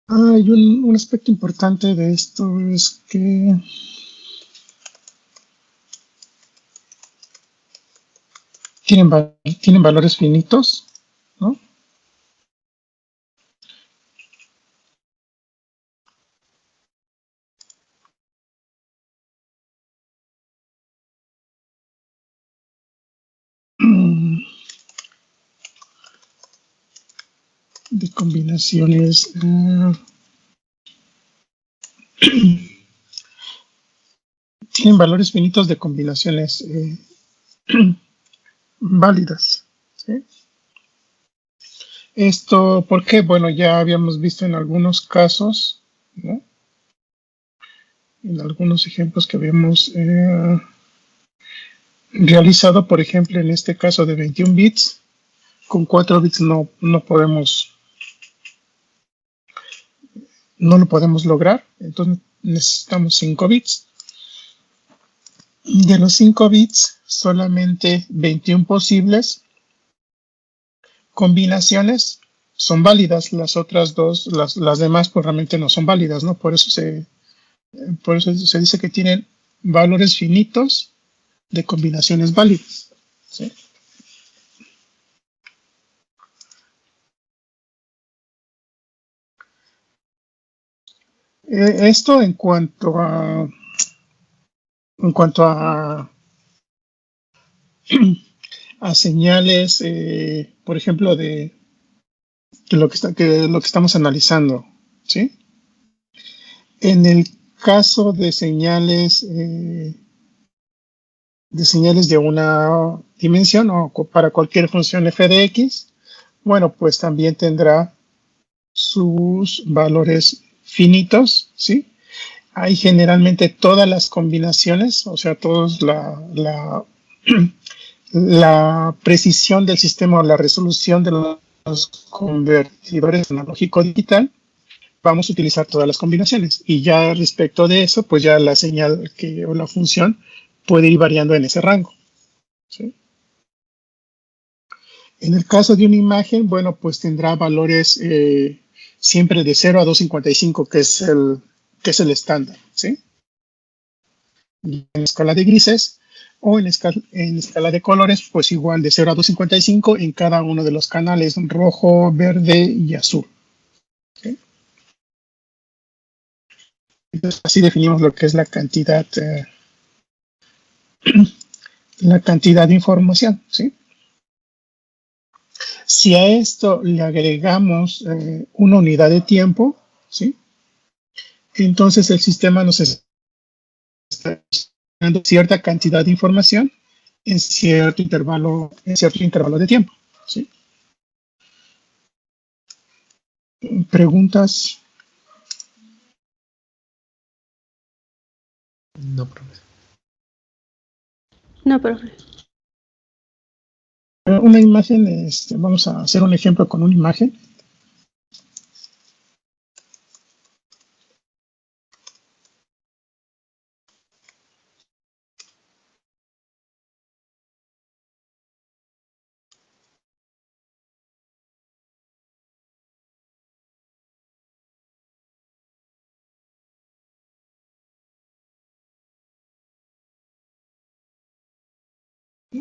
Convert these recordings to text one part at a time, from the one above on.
Hay un aspecto importante de esto es que tienen valores finitos, ¿no? De combinaciones tienen valores finitos de combinaciones válidas, ¿sí? Esto, ¿por qué? Bueno, ya habíamos visto en algunos casos, ¿no? En algunos ejemplos que habíamos realizado, por ejemplo, en este caso de 21 bits, con 4 bits no lo podemos lograr, entonces necesitamos 5 bits. De los 5 bits, solamente 21 posibles combinaciones son válidas, las otras dos, las demás pues realmente no son válidas, ¿no? Por eso se dice que tienen valores finitos de combinaciones válidas, ¿sí? Esto en cuanto a señales, por ejemplo, de lo que estamos analizando, ¿sí? En el caso de señales de una dimensión o para cualquier función f de x, bueno, pues también tendrá sus valores finitos, ¿sí? Hay generalmente todas las combinaciones, o sea, todos la precisión del sistema o la resolución de los convertidores analógico-digital, vamos a utilizar todas las combinaciones. Y ya respecto de eso, pues ya la señal o la función puede ir variando en ese rango, ¿sí? En el caso de una imagen, bueno, pues tendrá valores siempre de 0 a 255, que es el estándar, ¿sí? En escala de grises o en escala de colores, pues igual de 0 a 255 en cada uno de los canales, rojo, verde y azul, ¿sí? Entonces, así definimos lo que es la cantidad de información, ¿sí? Si a esto le agregamos una unidad de tiempo, ¿sí? Entonces el sistema nos está dando cierta cantidad de información en cierto intervalo de tiempo, ¿sí? ¿Preguntas? No, profe. No, profe. Una imagen, vamos a hacer un ejemplo con una imagen.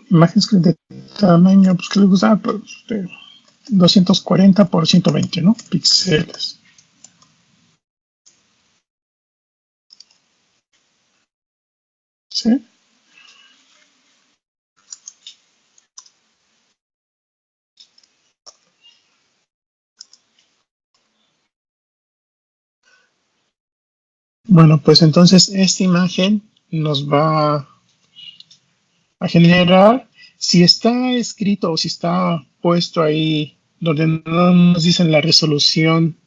Imágenes de tamaño, pues que les gusta, pues, 240 por 120, ¿no? Píxeles. ¿Sí? Bueno, pues entonces esta imagen nos va a generar, si está escrito o si está puesto ahí donde no nos dicen la resolución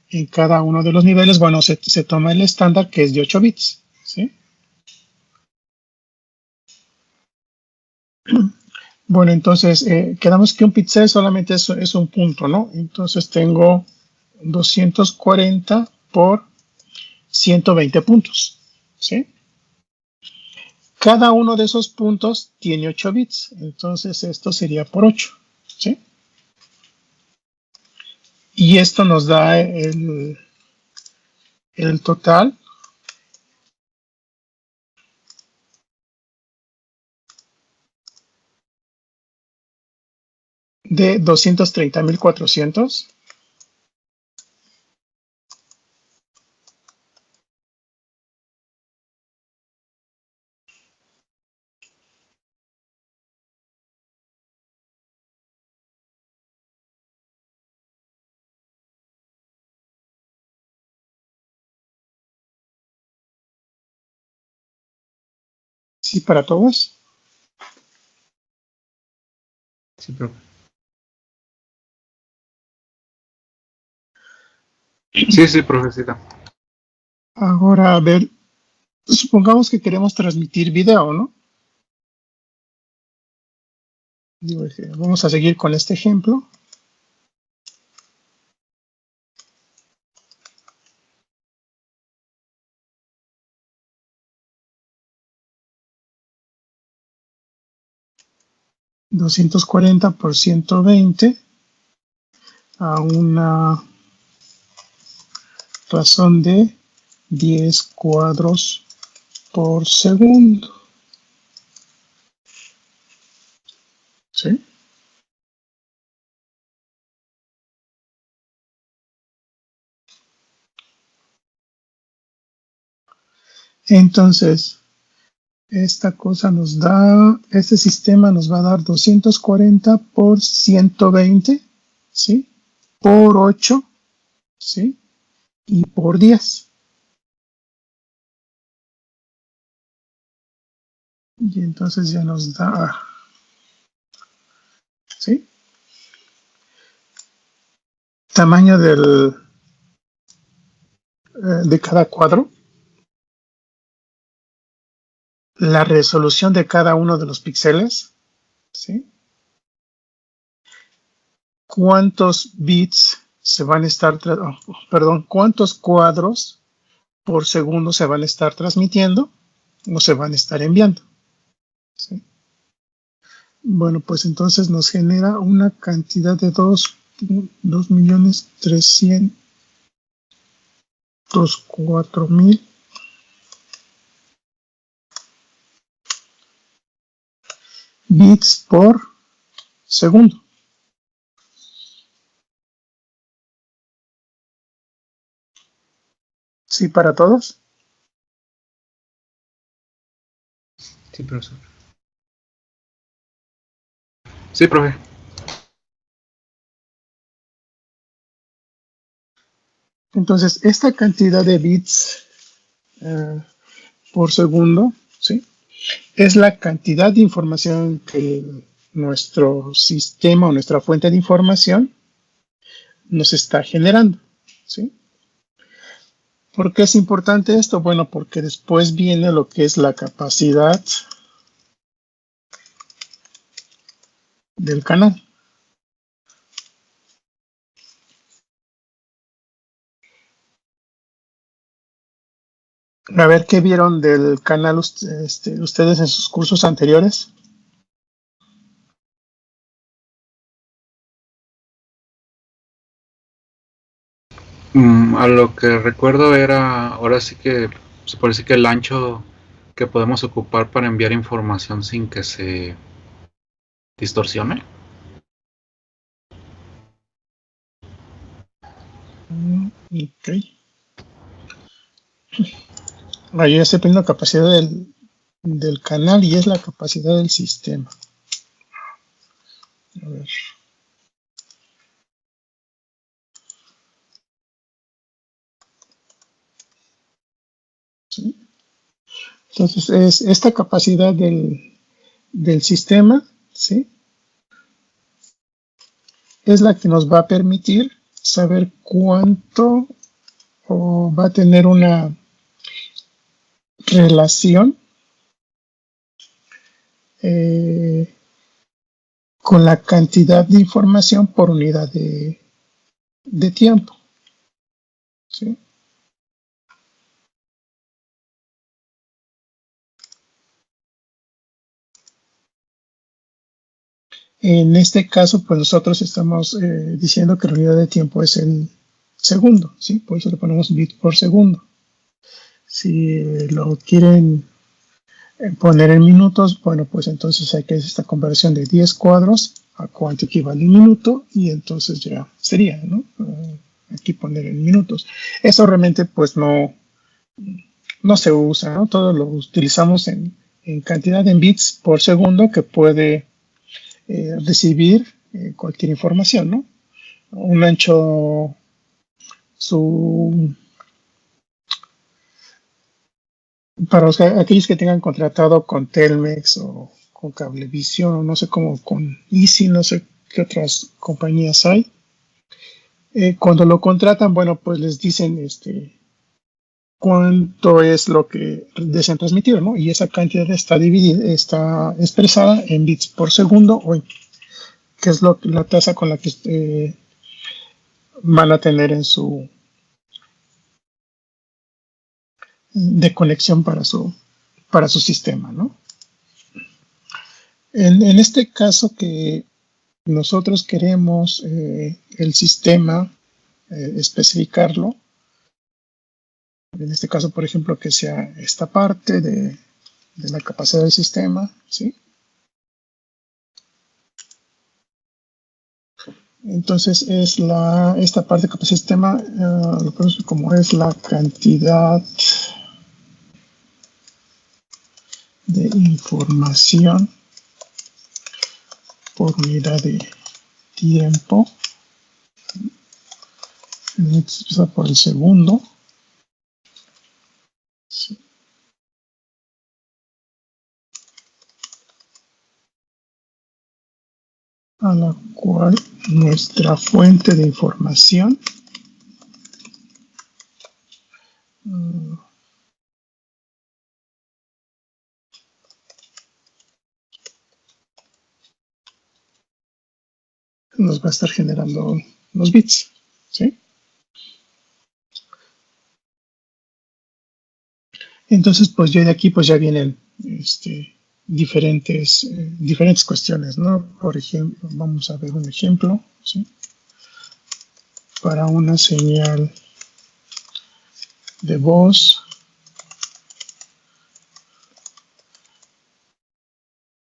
en cada uno de los niveles, bueno, se toma el estándar que es de 8 bits, ¿sí? Bueno, entonces quedamos que un píxel solamente es un punto, ¿no? Entonces tengo 240 por 120 puntos, ¿sí? Cada uno de esos puntos tiene 8 bits, entonces esto sería por 8, ¿sí? Y esto nos da el total de 230.400 ¿sí para todos? Sí, profe. Sí, profesita. Ahora, a ver, supongamos que queremos transmitir video, ¿no? Digo, vamos a seguir con este ejemplo. $240 por 120 a una razón de 10 cuadros por segundo. ¿Sí? Entonces, esta cosa nos da, este sistema nos va a dar 240 por 120, ¿sí? Por 8, ¿sí? Y por 10. Y entonces ya nos da, ¿sí? Tamaño de cada cuadro. La resolución de cada uno de los píxeles, ¿sí? Cuántos bits se van a estar, cuántos cuadros por segundo se van a estar transmitiendo o se van a estar enviando. ¿Sí? Bueno, pues entonces nos genera una cantidad de 2.304.000 bits por segundo. ¿Sí para todos? Sí, profesor. Sí, profe. Entonces, esta cantidad de bits por segundo, ¿sí? Es la cantidad de información que nuestro sistema o nuestra fuente de información nos está generando, ¿sí? ¿Por qué es importante esto? Bueno, porque después viene lo que es la capacidad del canal. A ver qué vieron del canal ustedes en sus cursos anteriores. A lo que recuerdo era, ahora sí que se parece que el ancho que podemos ocupar para enviar información sin que se distorsione. Ok. Ahí estoy poniendo la capacidad del canal y es la capacidad del sistema. A ver. ¿Sí? Entonces, es esta capacidad del sistema, ¿sí? Es la que nos va a permitir saber cuánto va a tener una relación eh, con la cantidad de información por unidad de tiempo. ¿Sí? En este caso, pues nosotros estamos diciendo que la unidad de tiempo es el segundo, ¿sí? Por eso le ponemos bits por segundo. Si lo quieren poner en minutos, bueno, pues entonces hay que hacer esta conversión de 10 cuadros a cuánto equivale un minuto y entonces ya sería, ¿no? Aquí poner en minutos. Eso realmente pues no se usa, ¿no? Todo lo utilizamos en cantidad en bits por segundo que puede recibir cualquier información, ¿no? Un ancho, para aquellos que tengan contratado con Telmex o con Cablevisión o no sé cómo, con Easy, no sé qué otras compañías hay. Cuando lo contratan, bueno, pues les dicen cuánto es lo que desean transmitir, ¿no? Y esa cantidad está dividida, está expresada en bits por segundo, que es la tasa con la que van a tener de conexión para su sistema, ¿no? En este caso que nosotros queremos el sistema especificarlo, en este caso, por ejemplo, que sea esta parte de la capacidad del sistema, ¿sí? Entonces es esta parte de capacidad del sistema, lo ponemos como es la cantidad de información por unidad de tiempo, expresada por el segundo, ¿sí? A la cual nuestra fuente de información nos va a estar generando los bits, ¿sí? Entonces, pues ya de aquí pues ya vienen diferentes cuestiones, ¿no? Por ejemplo, vamos a ver un ejemplo, ¿sí? Para una señal de voz,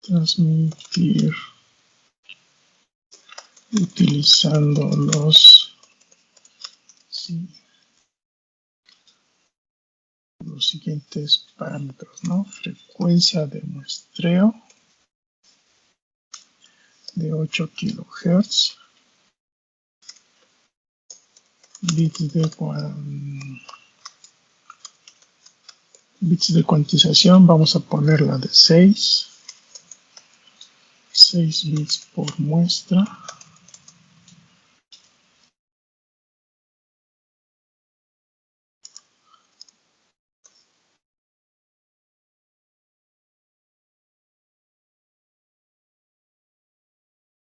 transmitir utilizando los siguientes parámetros, ¿no? Frecuencia de muestreo de 8 kHz, bits de cuantización, vamos a ponerla de 6 bits por muestra.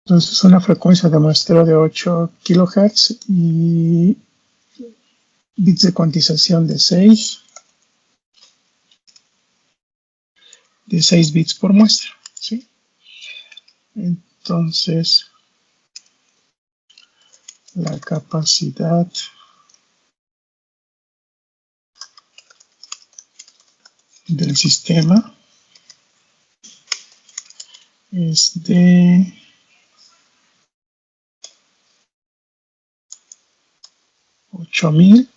Entonces una frecuencia de muestreo de 8 kHz y bits de cuantización de 6 bits por muestra, ¿sí? Entonces la capacidad del sistema es de 8000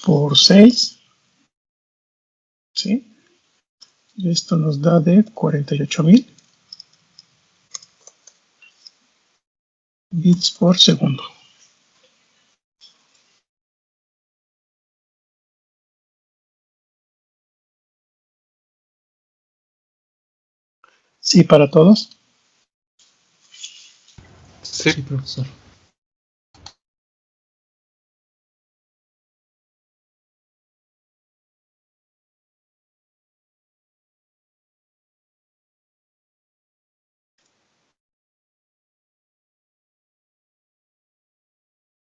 por 6, ¿sí? Y esto nos da de 48.000 bits por segundo. ¿Sí para todos? Sí. Sí, profesor.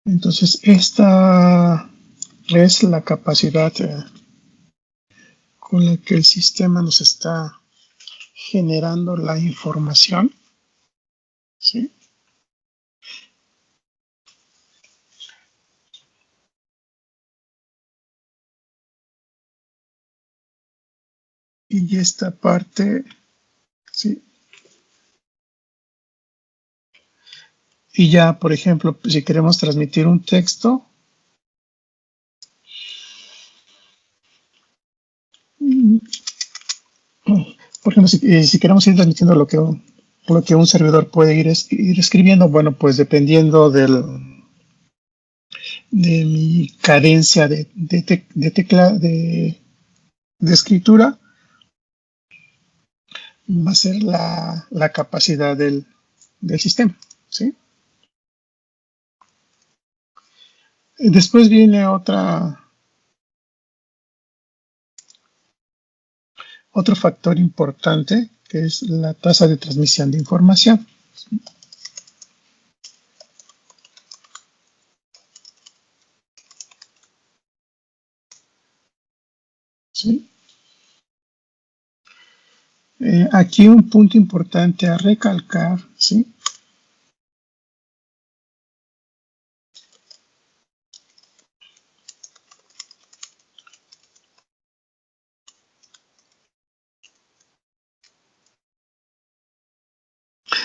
Entonces, esta es la capacidad con la que el sistema nos está generando la información, ¿sí? Y esta parte, ¿sí? Y ya, por ejemplo, si queremos transmitir un texto, por ejemplo, si queremos ir transmitiendo lo que un servidor puede ir escribiendo, bueno, pues dependiendo de mi cadencia de escritura, va a ser la capacidad del sistema, ¿sí? Después viene otro factor importante, que es la tasa de transmisión de información. ¿Sí? Aquí un punto importante a recalcar, ¿sí?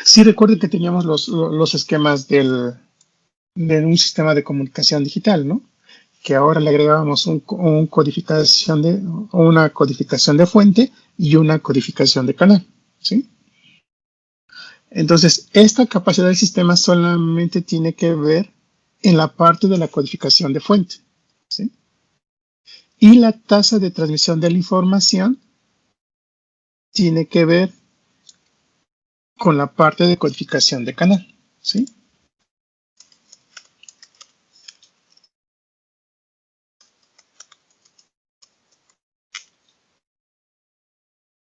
Sí, recuerden que teníamos los esquemas de un sistema de comunicación digital, ¿no? Que ahora le agregábamos una codificación de fuente y una codificación de canal, ¿sí? Entonces, esta capacidad del sistema solamente tiene que ver en la parte de la codificación de fuente, ¿sí? Y la tasa de transmisión de la información tiene que ver con la parte de codificación de canal, ¿sí?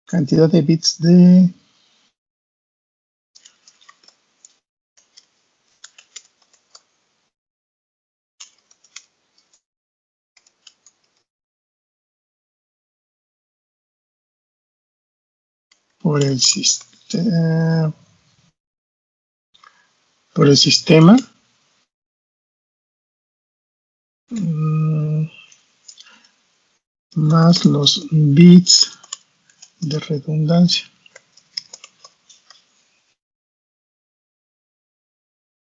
Cantidad de bits por el sistema más los bits de redundancia.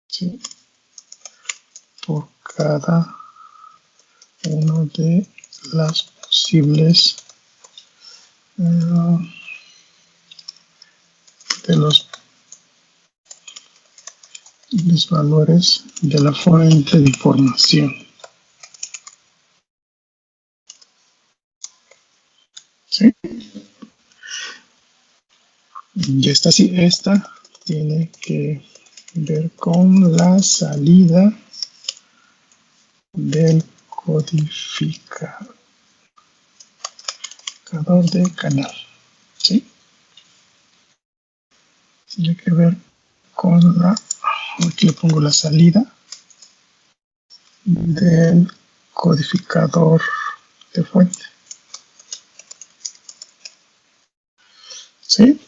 ¿Sí? Por cada uno de las posibles de los valores de la fuente de información. ¿Sí? Y esta tiene que ver con la salida del codificador de canal. ¿Sí? Tiene que ver con aquí le pongo la salida del codificador de fuente. ¿Sí?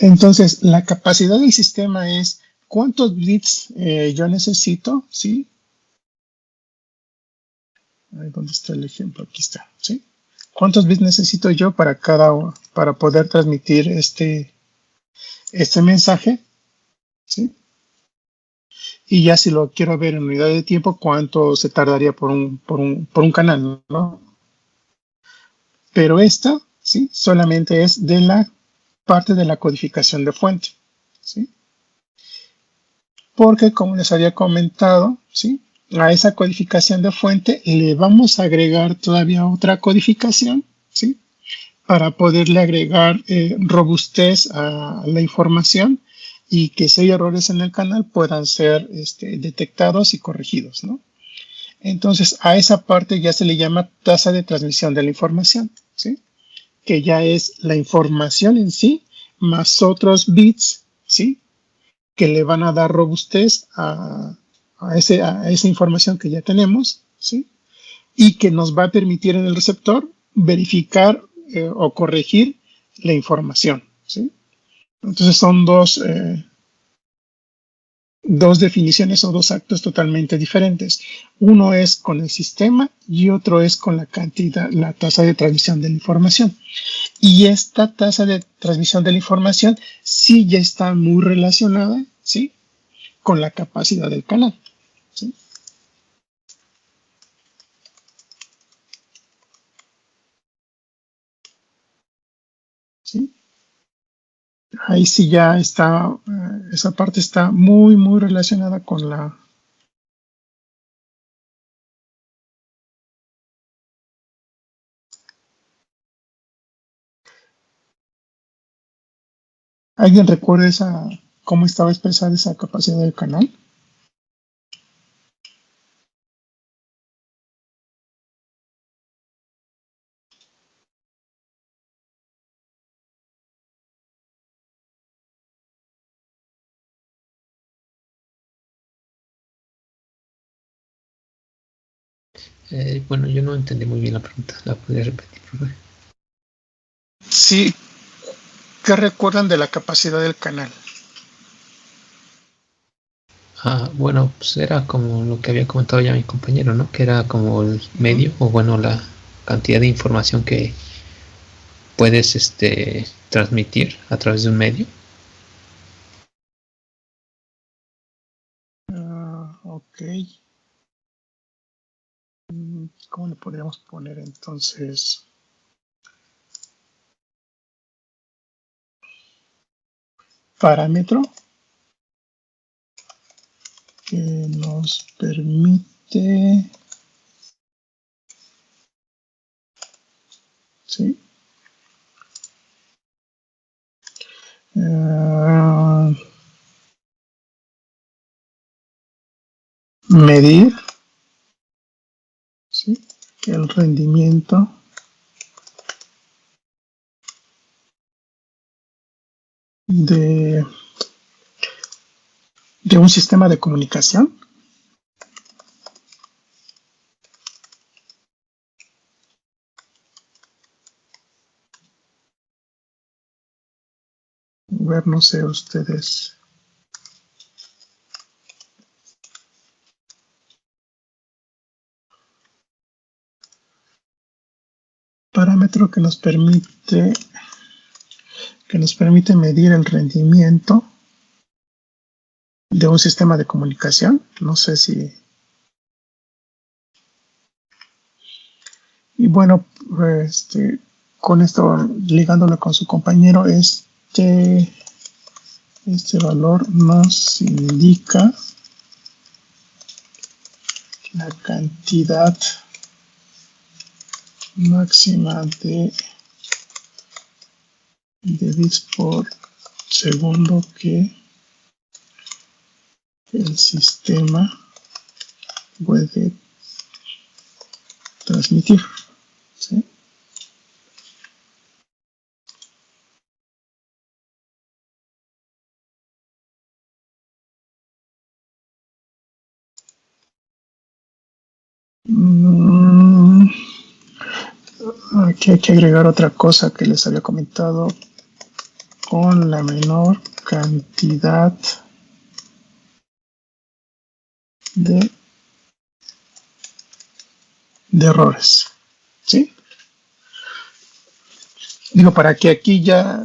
Entonces, la capacidad del sistema es cuántos bits yo necesito, ¿sí? Ahí donde está el ejemplo, aquí está, ¿sí? ¿Cuántos bits necesito yo para poder transmitir este mensaje? ¿Sí? Y ya si lo quiero ver en unidad de tiempo, ¿cuánto se tardaría por un canal, ¿no? Pero esta, ¿sí? Solamente es de la parte de la codificación de fuente, ¿sí? Porque, como les había comentado, ¿sí? A esa codificación de fuente le vamos a agregar todavía otra codificación, ¿sí? Para poderle agregar robustez a la información y que si hay errores en el canal puedan ser detectados y corregidos, ¿no? Entonces, a esa parte ya se le llama tasa de transmisión de la información, ¿sí? Que ya es la información en sí más otros bits, ¿sí? Que le van a dar robustez a esa información que ya tenemos, ¿sí? Y que nos va a permitir en el receptor verificar o corregir la información, ¿sí? Entonces son dos dos definiciones o dos actos totalmente diferentes. Uno es con el sistema y otro es con la cantidad, la tasa de transmisión de la información. Y esta tasa de transmisión de la información sí ya está muy relacionada, ¿sí?, con la capacidad del canal, ¿sí? ¿Sí? Ahí sí ya está, esa parte está muy, muy relacionada con la... ¿Alguien recuerda cómo estaba expresada esa capacidad del canal? Bueno, yo no entendí muy bien la pregunta. ¿La podría repetir, por favor? Sí, ¿qué recuerdan de la capacidad del canal? Bueno, pues era como lo que había comentado ya mi compañero, ¿no? Que era como el medio, o bueno, la cantidad de información que puedes transmitir a través de un medio. Ok. ¿Cómo le podríamos poner entonces? Parámetro que nos permite, ¿sí?, medir, ¿sí?, el rendimiento de, de un sistema de comunicación. Ver, no sé, ustedes. Parámetro que nos permite medir el rendimiento de un sistema de comunicación. No sé si... Y bueno, con esto, ligándolo con su compañero, este valor nos indica la cantidad máxima de bits por segundo que el sistema puede transmitir, ¿sí? Aquí hay que agregar otra cosa que les había comentado: con la menor cantidad de, errores, ¿sí? Digo, para que aquí ya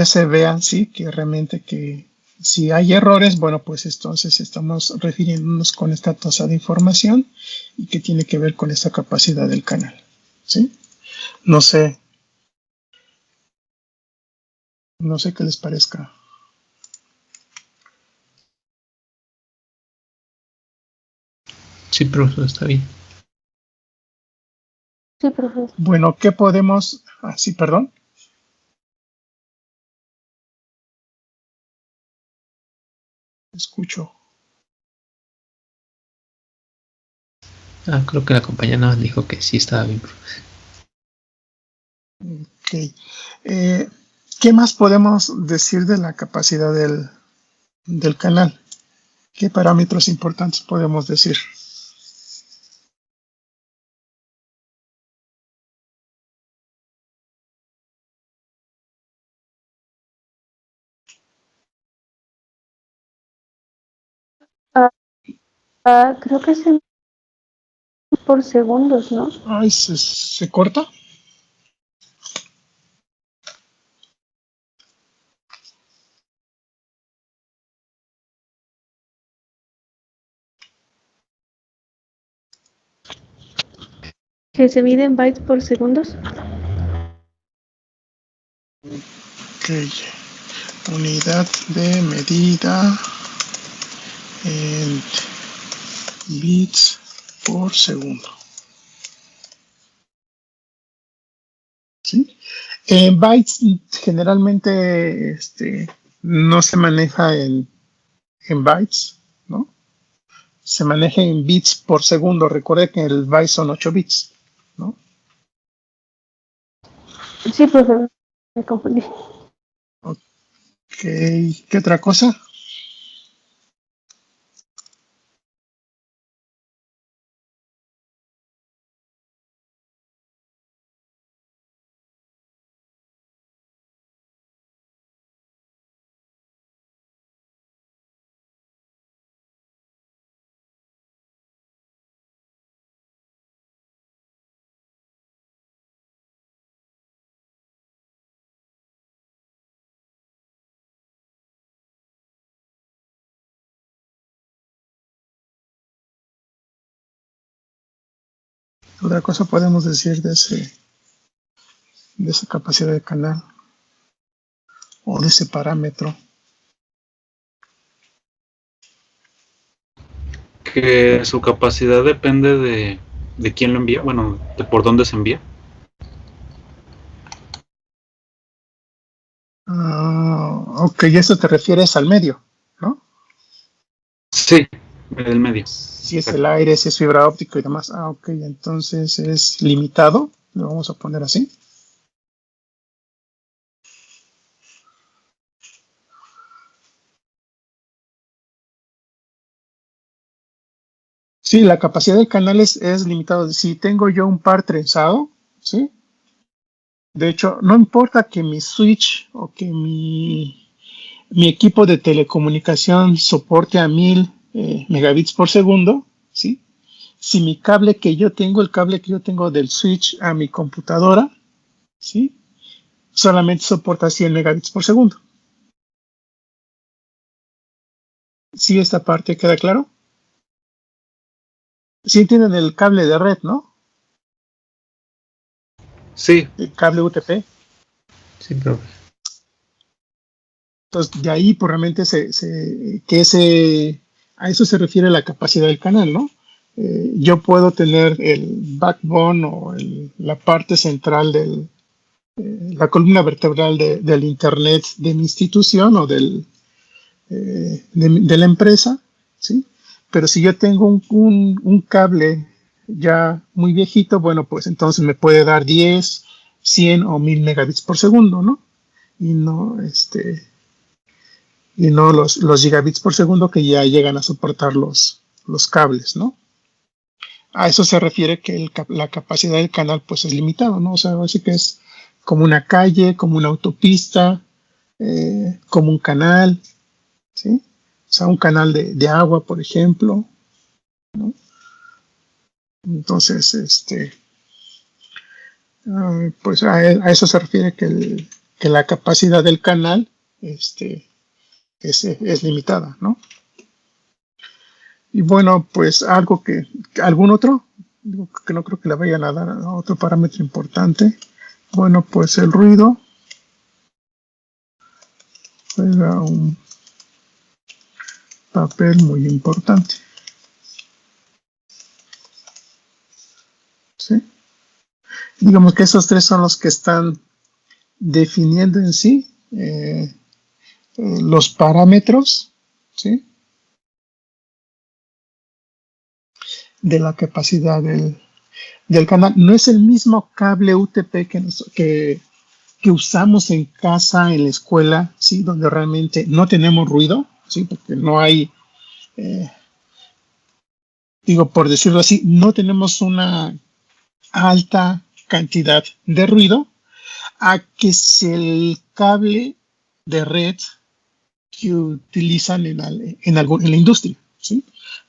se vean, sí, que realmente que si hay errores, bueno, pues entonces estamos refiriéndonos con esta tasa de información y que tiene que ver con esta capacidad del canal, ¿sí? No sé qué les parezca. Sí, profesor, está bien. Sí, profesor. Bueno, ¿qué podemos? Sí, perdón. Escucho. Creo que la compañera nos dijo que sí estaba bien, profesor. Ok. ¿Qué más podemos decir de la capacidad del canal? ¿Qué parámetros importantes podemos decir? Creo que es por segundos, ¿no? Ay, se corta. Que se mide en bytes por segundos. Ok. Unidad de medida en bits por segundo. ¿Sí? En bytes generalmente no se maneja en bytes, ¿no? Se maneja en bits por segundo. Recuerde que el byte son 8 bits, ¿no? Sí, profesor, me confundí. Ok. ¿Qué otra cosa? Otra cosa podemos decir de esa capacidad de canal o de ese parámetro. Que su capacidad depende de quién lo envía, bueno, de por dónde se envía. Ok, eso te refieres al medio, ¿no? Sí, el medio. Si es el aire, si es fibra óptica y demás. Ok, entonces es limitado, lo vamos a poner así. Sí, la capacidad del canal es limitado. Si tengo yo un par trenzado, ¿sí? De hecho, no importa que mi switch o que mi equipo de telecomunicación soporte a 1000 megabits por segundo, ¿sí? Si mi cable que yo tengo, el cable que yo tengo del switch a mi computadora, ¿sí? Solamente soporta 100 megabits por segundo. ¿Sí esta parte queda claro? Sí entienden el cable de red, ¿no? Sí. El cable UTP. Sí, profe. Entonces, de ahí pues, realmente a eso se refiere la capacidad del canal, ¿no? Yo puedo tener el backbone o la parte central la columna vertebral del Internet de mi institución o de la empresa, ¿sí? Pero si yo tengo un cable ya muy viejito, bueno, pues entonces me puede dar 10, 100 o 1000 megabits por segundo, ¿no? Y no los gigabits por segundo que ya llegan a soportar los cables, ¿no? A eso se refiere que la capacidad del canal pues es limitado, ¿no? O sea, así que es como una calle, como una autopista, como un canal, ¿sí? O sea, un canal de agua, por ejemplo, ¿no? Entonces, pues a eso se refiere que la capacidad del canal es limitada, ¿no? Y bueno, pues ¿algún otro? Digo que no creo que le vayan a dar a otro parámetro importante. Bueno, pues el ruido juega un papel muy importante. ¿Sí? Digamos que esos tres son los que están definiendo en sí los parámetros, ¿sí? De la capacidad del canal. No es el mismo cable UTP que usamos en casa, en la escuela, ¿sí? Donde realmente no tenemos ruido, ¿sí? Porque no hay, por decirlo así, no tenemos una alta cantidad de ruido, a que es el cable de red que utilizan en la industria, ¿sí?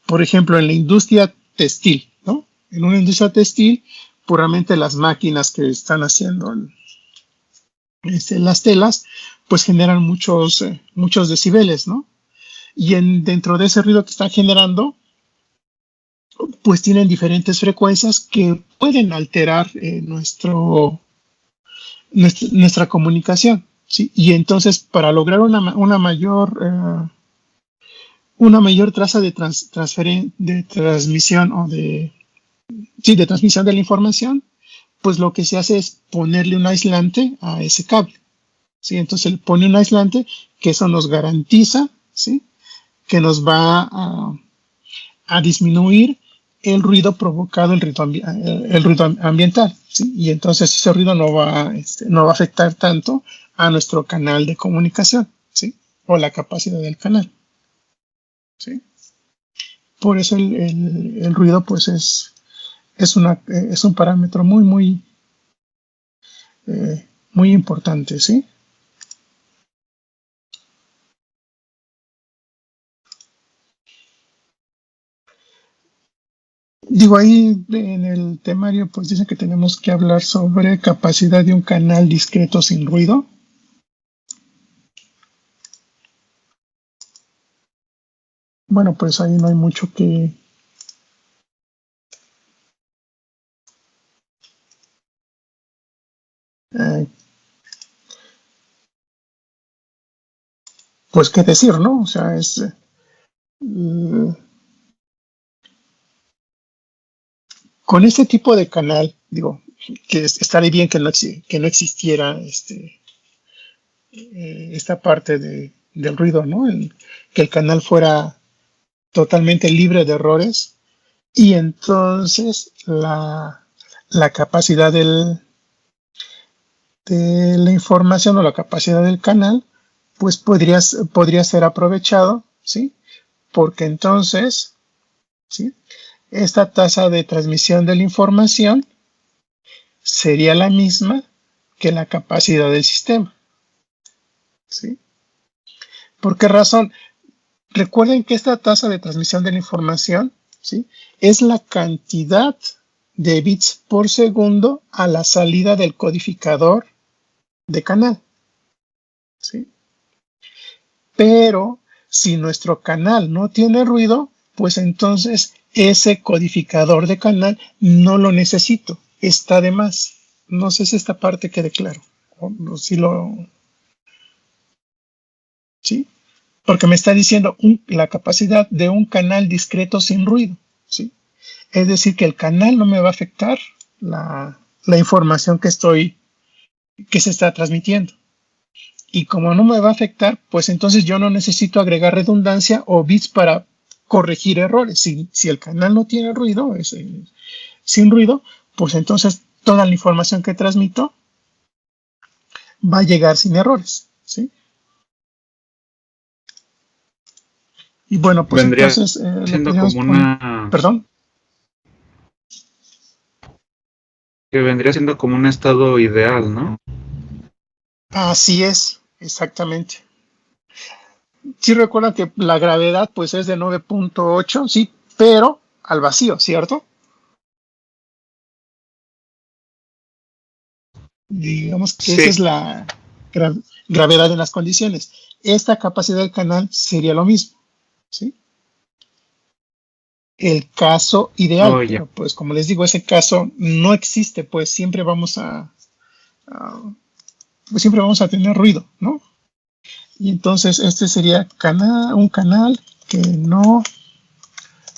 por ejemplo, en la industria textil, ¿no? En una industria textil, puramente las máquinas que están haciendo las telas, pues generan muchos decibeles, ¿no? Y dentro de ese ruido que están generando, pues tienen diferentes frecuencias que pueden alterar nuestra comunicación, ¿sí? Y entonces, para lograr una mayor tasa de transmisión de transmisión de la información, pues lo que se hace es ponerle un aislante a ese cable, ¿sí? Entonces él pone un aislante que eso nos garantiza, ¿sí? Que nos va a disminuir el ruido provocado, el ruido ambiental, ¿sí? Y entonces ese ruido no va a afectar tanto a nuestro canal de comunicación, ¿sí? O la capacidad del canal, ¿sí? Por eso el ruido, pues es un parámetro muy importante, ¿sí? Digo, ahí en el temario, pues dice que tenemos que hablar sobre capacidad de un canal discreto sin ruido. Bueno, pues ahí no hay mucho eh, pues qué decir, ¿no? O sea, con este tipo de canal, digo, que estaría bien que no existiera esta parte del ruido, ¿no? Que el canal fuera totalmente libre de errores y entonces la capacidad de la información o la capacidad del canal, pues podría ser aprovechado, ¿sí? Porque entonces, ¿sí? Esta tasa de transmisión de la información sería la misma que la capacidad del sistema, ¿sí? ¿Por qué razón? Recuerden que esta tasa de transmisión de la información, ¿sí? Es la cantidad de bits por segundo a la salida del codificador de canal, ¿sí? Pero si nuestro canal no tiene ruido, pues entonces ese codificador de canal no lo necesito, está de más. No sé si esta parte quede claro. O si ¿sí? Porque me está diciendo la capacidad de un canal discreto sin ruido, ¿sí? Es decir, que el canal no me va a afectar la información que se está transmitiendo. Y como no me va a afectar, pues entonces yo no necesito agregar redundancia o bits para corregir errores. Si el canal no tiene ruido, sin ruido, pues entonces toda la información que transmito va a llegar sin errores, ¿sí? Y bueno, pues Vendría entonces lo siendo podríamos como poner. Perdón. que vendría siendo como un estado ideal, ¿no? Así es, exactamente. Sí recuerda que la gravedad pues es de 9.8, sí, pero al vacío, ¿cierto? Digamos que esa es Sí. la gravedad de las condiciones. Esta capacidad del canal sería lo mismo, ¿sí? El caso ideal, Oh, ya. pero pues como les digo, ese caso no existe, pues siempre vamos a tener ruido, ¿no? Y entonces este sería un canal que no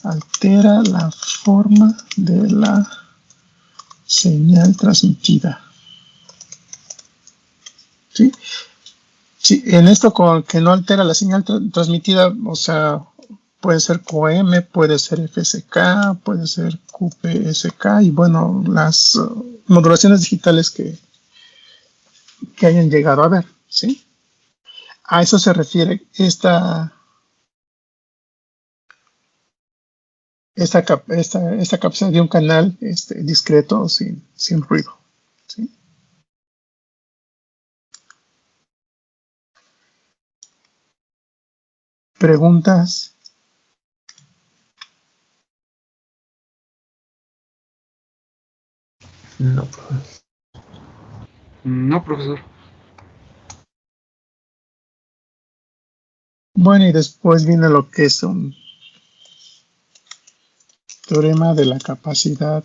altera la forma de la señal transmitida. ¿Sí? Sí, en esto con que no altera la señal transmitida, o sea, puede ser QM, puede ser FSK, puede ser QPSK y bueno, las modulaciones digitales que hayan llegado a ver, ¿sí? A eso se refiere esta capacidad de un canal discreto sin ruido, ¿sí? ¿Preguntas? No, profe. No, profesor. Bueno, y después viene lo que es un teorema de la capacidad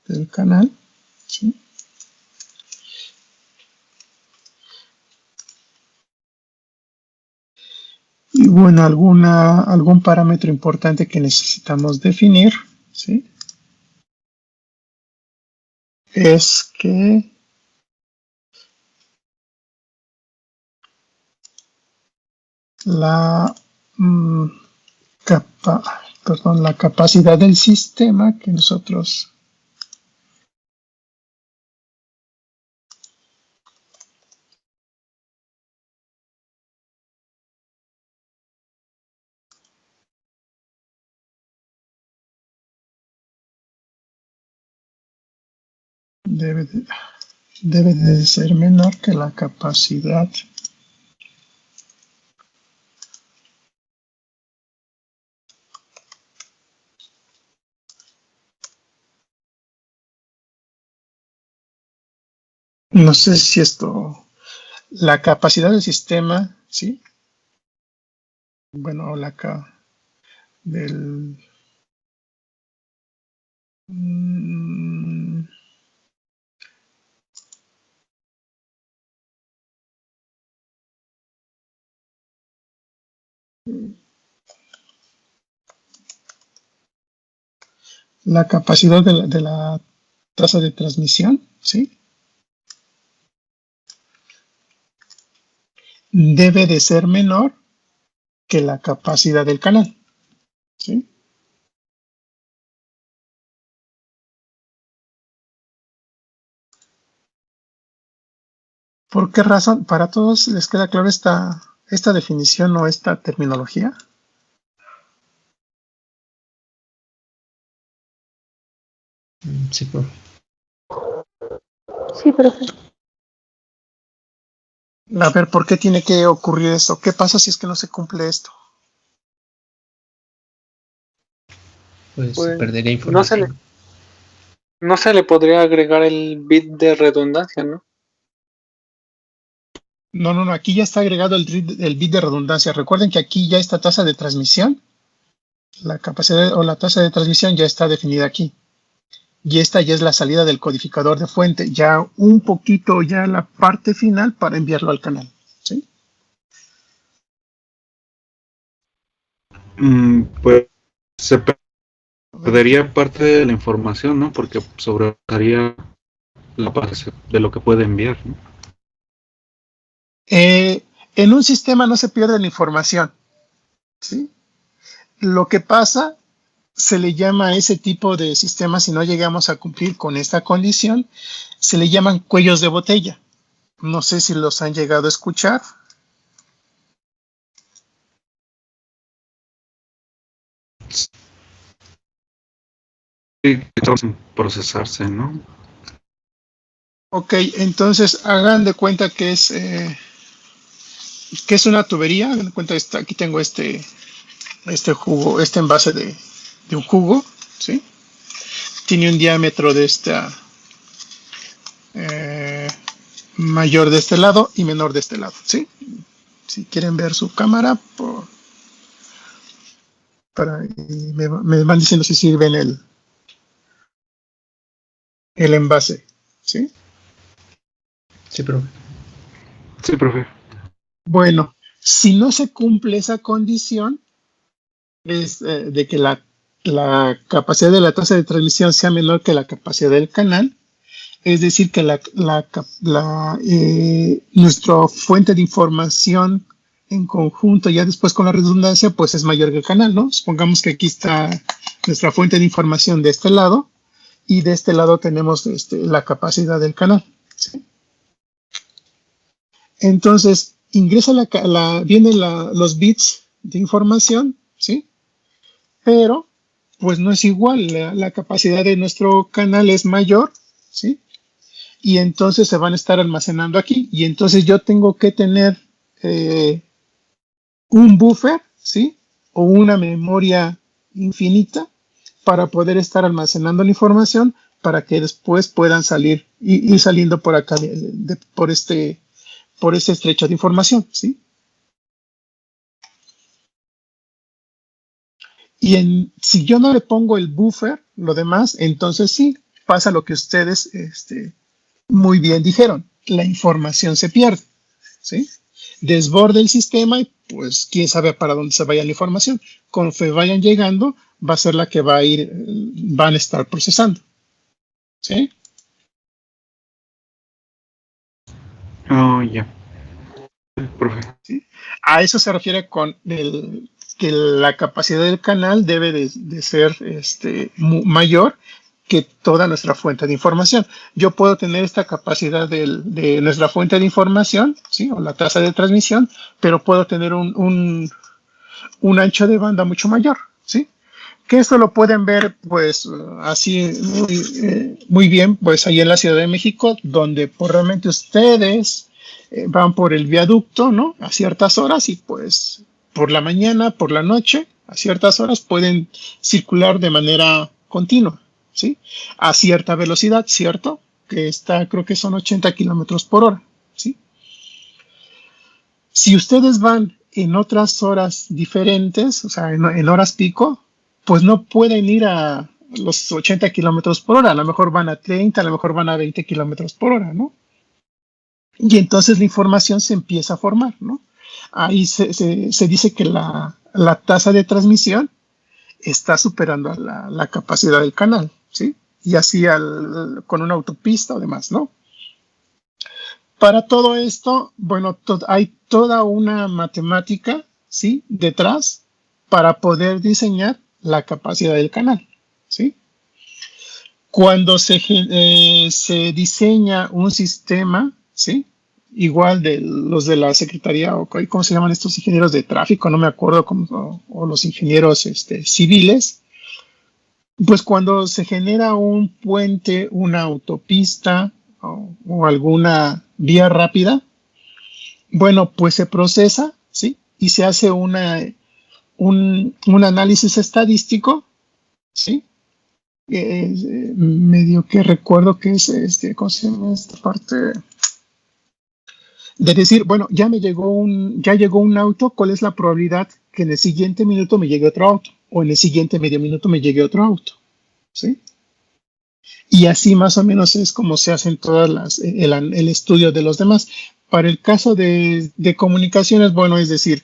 del canal, ¿sí? Y bueno, algún parámetro importante que necesitamos definir, ¿sí? Es que la, la capacidad del sistema que nosotros debe de ser menor que la capacidad no sé si la capacidad del sistema, ¿sí? Bueno, del la capacidad de la tasa de transmisión, ¿sí? Debe de ser menor que la capacidad del canal, ¿sí? ¿Por qué razón? ¿Para todos les queda claro esta definición o esta terminología? Sí, profe. Sí, profe. A ver, ¿por qué tiene que ocurrir esto? ¿Qué pasa si es que no se cumple esto? Pues se Pues perdería no se le, información. no se le podría agregar el bit de redundancia, ¿no? No, aquí ya está agregado el bit de redundancia. Recuerden que aquí ya esta tasa de transmisión, la capacidad o la tasa de transmisión ya está definida aquí. Y esta ya es la salida del codificador de fuente, ya un poquito ya la parte final para enviarlo al canal, ¿sí? Pues se perdería parte de la información, ¿no? Porque sobrepasaría la base de lo que puede enviar, ¿no? En un sistema no se pierde la información, ¿sí? Lo que pasa, se le llama a ese tipo de sistemas, si no llegamos a cumplir con esta condición, se le llaman cuellos de botella. No sé si los han llegado a escuchar. Sí, procesarse, ¿no? Ok, entonces hagan de cuenta que es una tubería. Hagan de cuenta que aquí tengo este jugo, este envase de un jugo, ¿sí? Tiene un diámetro de mayor de este lado y menor de este lado, ¿sí? Si quieren ver su cámara, me van diciendo si sirven el envase, ¿sí? Sí, profe. Sí, profe. Bueno, si no se cumple esa condición, es de que la capacidad de la tasa de transmisión sea menor que la capacidad del canal, es decir, que nuestra fuente de información en conjunto, ya después con la redundancia, pues es mayor que el canal, ¿no? Supongamos que aquí está nuestra fuente de información de este lado y de este lado tenemos la capacidad del canal, ¿sí? Entonces, ingresa vienen los bits de información, ¿sí? Pero, pues no es igual, la capacidad de nuestro canal es mayor, ¿sí? Y entonces se van a estar almacenando aquí. Y entonces yo tengo que tener un buffer, ¿sí? o una memoria infinita para poder estar almacenando la información para que después puedan salir y ir saliendo por acá por ese estrecho de información, ¿sí? Si yo no le pongo el buffer, lo demás, entonces sí, pasa lo que ustedes muy bien dijeron, la información se pierde, ¿sí? Desborde el sistema y pues quién sabe para dónde se vaya la información. Conforme vayan llegando, va a ser la que van a estar procesando, ¿sí? Oh, ya, profe. ¿Sí? A eso se refiere con que la capacidad del canal debe de ser mayor que toda nuestra fuente de información. Yo puedo tener esta capacidad de nuestra fuente de información, ¿sí? O la tasa de transmisión, pero puedo tener un ancho de banda mucho mayor, ¿sí? Que esto lo pueden ver, pues, así muy bien, pues, ahí en la Ciudad de México, donde pues, realmente ustedes van por el viaducto, ¿no? A ciertas horas y, pues, por la mañana, por la noche, a ciertas horas pueden circular de manera continua, ¿sí? A cierta velocidad, ¿cierto? Que creo que son 80 kilómetros por hora, ¿sí? Si ustedes van en otras horas diferentes, o sea, en horas pico, pues no pueden ir a los 80 kilómetros por hora. A lo mejor van a 30, a lo mejor van a 20 kilómetros por hora, ¿no? Y entonces la información se empieza a formar, ¿no? Ahí se dice que la tasa de transmisión está superando a la capacidad del canal, ¿sí? Y así con una autopista o demás, ¿no? Para todo esto, bueno, hay toda una matemática, ¿sí? Detrás para poder diseñar la capacidad del canal, ¿sí? Cuando se diseña un sistema, ¿sí? Igual de los de la Secretaría, o ¿cómo se llaman estos ingenieros de tráfico? No me acuerdo, o los ingenieros civiles, pues cuando se genera un puente, una autopista o alguna vía rápida, bueno, pues se procesa, ¿sí? Y se hace un análisis estadístico, ¿sí? Medio que recuerdo que es, ¿cómo se llama esta parte? De decir, bueno, ya llegó un auto, ¿cuál es la probabilidad que en el siguiente minuto me llegue otro auto? O en el siguiente medio minuto me llegue otro auto, ¿sí? Y así más o menos es como se hacen el estudio de los demás. Para el caso de comunicaciones, bueno, es decir,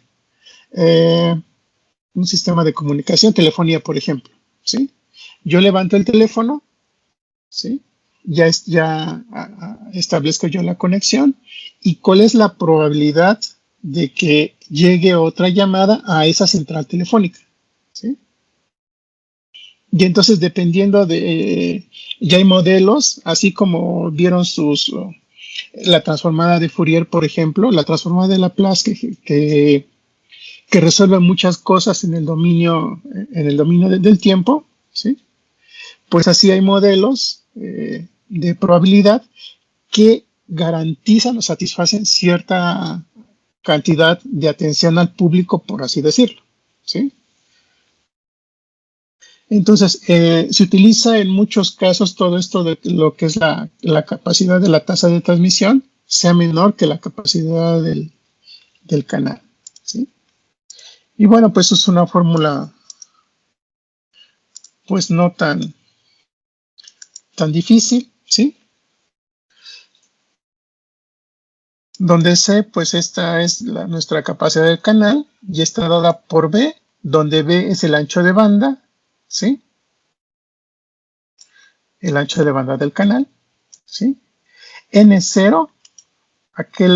un sistema de comunicación, telefonía, por ejemplo, ¿sí? Yo levanto el teléfono, ¿sí? Ya establezco yo la conexión y cuál es la probabilidad de que llegue otra llamada a esa central telefónica, ¿sí? Y entonces dependiendo ya hay modelos, así como vieron la transformada de Fourier, por ejemplo, la transformada de Laplace que resuelve muchas cosas en el dominio del tiempo, ¿sí? Pues así hay modelos de probabilidad que garantizan o satisfacen cierta cantidad de atención al público, por así decirlo, ¿sí? Entonces, se utiliza en muchos casos todo esto de lo que es la capacidad de la tasa de transmisión sea menor que la capacidad del canal, ¿sí? Y bueno, pues es una fórmula pues no tan difícil, ¿sí? Donde C, pues esta es nuestra capacidad del canal y está dada por B, donde B es el ancho de banda, ¿sí? El ancho de banda del canal, ¿sí? N0, ¿a qué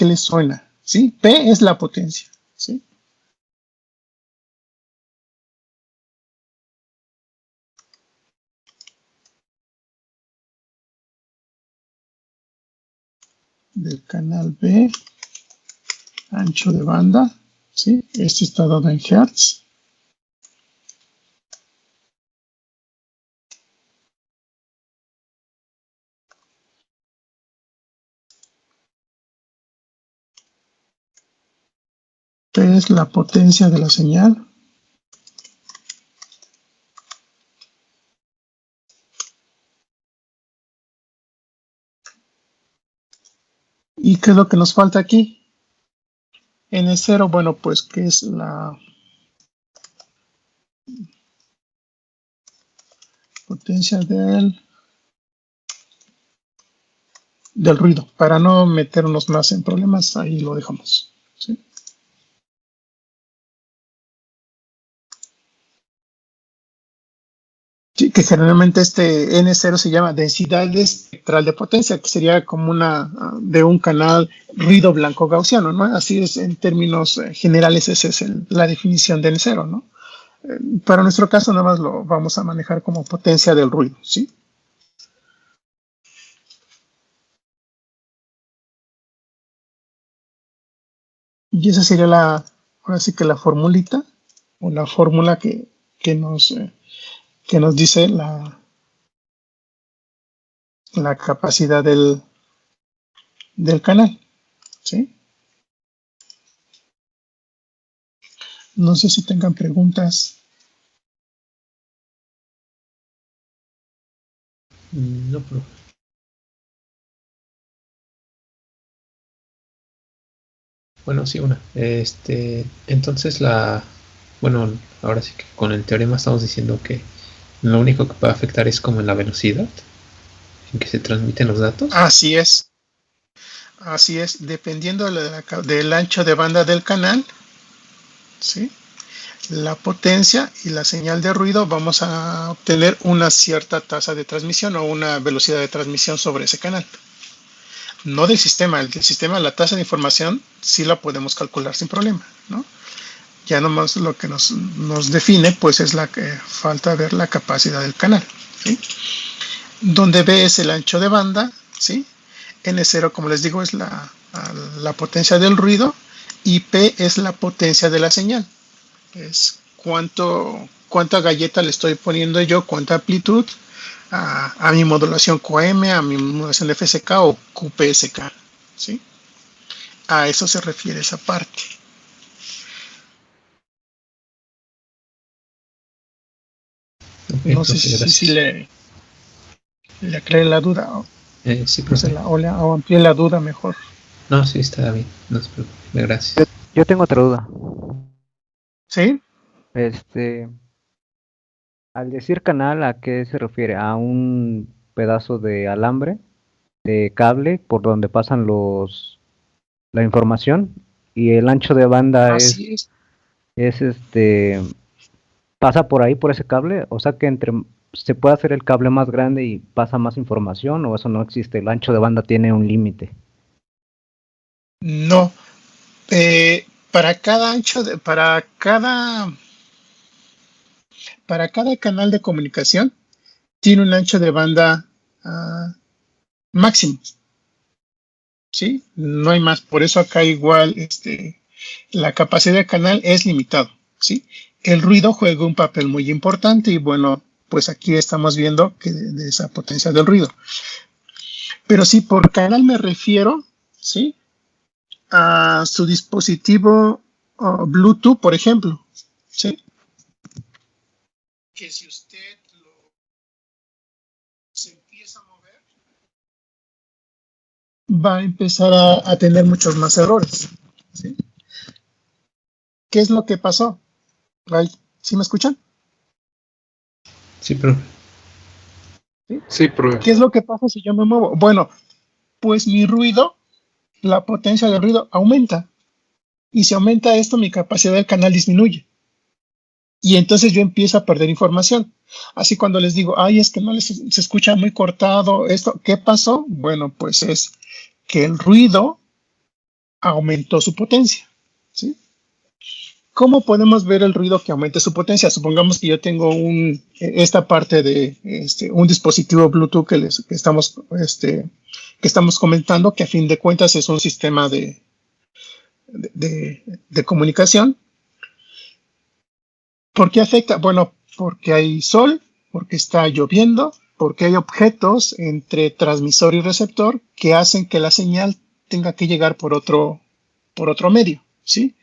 les suena? ¿Sí? P es la potencia, ¿sí? Del canal B, ancho de banda, ¿sí? Este está dado en Hertz. P es la potencia de la señal. ¿Y qué es lo que nos falta aquí? N0, bueno, pues que es la potencia del ruido. Para no meternos más en problemas, ahí lo dejamos. ¿Sí? Sí, que generalmente este N0 se llama densidad espectral de potencia, que sería como una de un canal ruido blanco gaussiano, ¿no? Así es, en términos generales, esa es la definición de N0, ¿no? Para nuestro caso, nada más lo vamos a manejar como potencia del ruido, ¿sí? Y esa sería ahora sí que la formulita, o la fórmula que nos dice la capacidad del canal, ¿sí? No sé si tengan preguntas. No, pero bueno, sí, una. Entonces bueno, ahora sí que con el teorema estamos diciendo que lo único que puede afectar es como en la velocidad en que se transmiten los datos. Así es. Así es, dependiendo del ancho de banda del canal, ¿sí? La potencia y la señal de ruido, vamos a obtener una cierta tasa de transmisión o una velocidad de transmisión sobre ese canal. No del sistema, la tasa de información sí la podemos calcular sin problema, ¿no? Ya nomás lo que nos define, pues es la que falta ver la capacidad del canal, ¿sí? Donde B es el ancho de banda, ¿sí? N0, como les digo, es la potencia del ruido, y P es la potencia de la señal. Es cuánta galleta le estoy poniendo yo, cuánta amplitud a mi modulación QM, a mi modulación de FSK o QPSK, ¿sí? A eso se refiere esa parte. Okay, no sé si le aclaré la duda sí, profe. o amplié la duda mejor. No, sí, está bien. No se preocupe. Gracias. Yo tengo otra duda. ¿Sí? Al decir canal, ¿a qué se refiere? ¿A un pedazo de alambre, de cable, por donde pasan la información? Y el ancho de banda Así es. pasa por ahí, por ese cable. O sea que se puede hacer el cable más grande y pasa más información, o eso no existe. El ancho de banda tiene un límite. No. Para cada canal de comunicación tiene un ancho de banda máximo, ¿sí? No hay más. Por eso acá igual la capacidad del canal es limitado, ¿sí? El ruido juega un papel muy importante y bueno, pues aquí estamos viendo que de esa potencia del ruido. Pero sí, por canal me refiero, ¿sí? A su dispositivo Bluetooth, por ejemplo, ¿sí? Que si usted se empieza a mover, va a empezar a tener muchos más errores, ¿sí? ¿Qué es lo que pasó? ¿Sí me escuchan? Sí, profe. Sí, profe. ¿Qué es lo que pasa si yo me muevo? Bueno, pues mi ruido, la potencia del ruido aumenta. Y si aumenta esto, mi capacidad del canal disminuye. Y entonces yo empiezo a perder información. Así cuando les digo, ay, es que no se escucha muy cortado esto, ¿qué pasó? Bueno, pues es que el ruido aumentó su potencia, ¿sí? ¿Cómo podemos ver el ruido que aumente su potencia? Supongamos que yo tengo esta parte de un dispositivo Bluetooth que estamos comentando, que a fin de cuentas es un sistema de comunicación. ¿Por qué afecta? Bueno, porque hay sol, porque está lloviendo, porque hay objetos entre transmisor y receptor que hacen que la señal tenga que llegar por otro medio, ¿sí?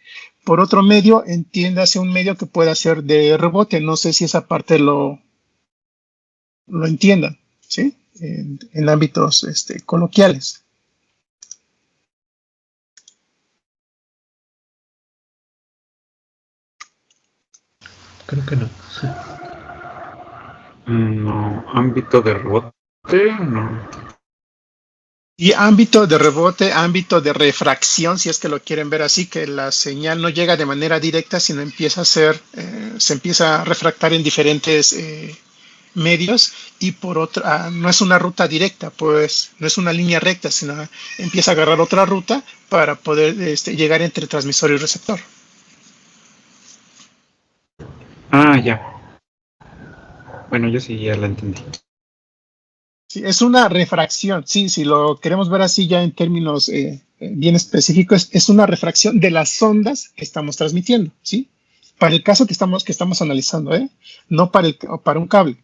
por otro medio, entiéndase un medio que pueda ser de rebote. No sé si esa parte lo entiendan, ¿sí? En ámbitos coloquiales. Creo que no. No, ámbito de rebote, no. Y ámbito de rebote, ámbito de refracción, si es que lo quieren ver así, que la señal no llega de manera directa, sino empieza a se empieza a refractar en diferentes medios, y por otra, no es una ruta directa, pues no es una línea recta, sino empieza a agarrar otra ruta para poder llegar entre transmisor y receptor. Ah, ya. Bueno, yo sí ya la entendí. Sí, es una refracción, sí, si lo queremos ver así ya en términos bien específicos, es una refracción de las ondas que estamos transmitiendo, ¿sí? Para el caso que estamos analizando, no para un cable.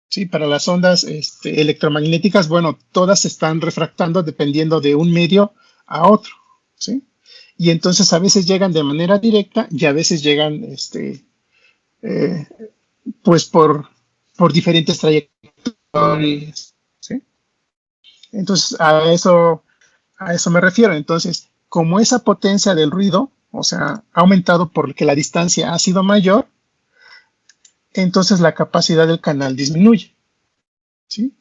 Sí, para las ondas electromagnéticas, bueno, todas se están refractando dependiendo de un medio a otro, ¿sí? Y entonces a veces llegan de manera directa y a veces llegan, pues por diferentes trayectorias, ¿sí? Entonces a eso me refiero. Entonces, como esa potencia del ruido, o sea, ha aumentado porque la distancia ha sido mayor, entonces la capacidad del canal disminuye, ¿sí?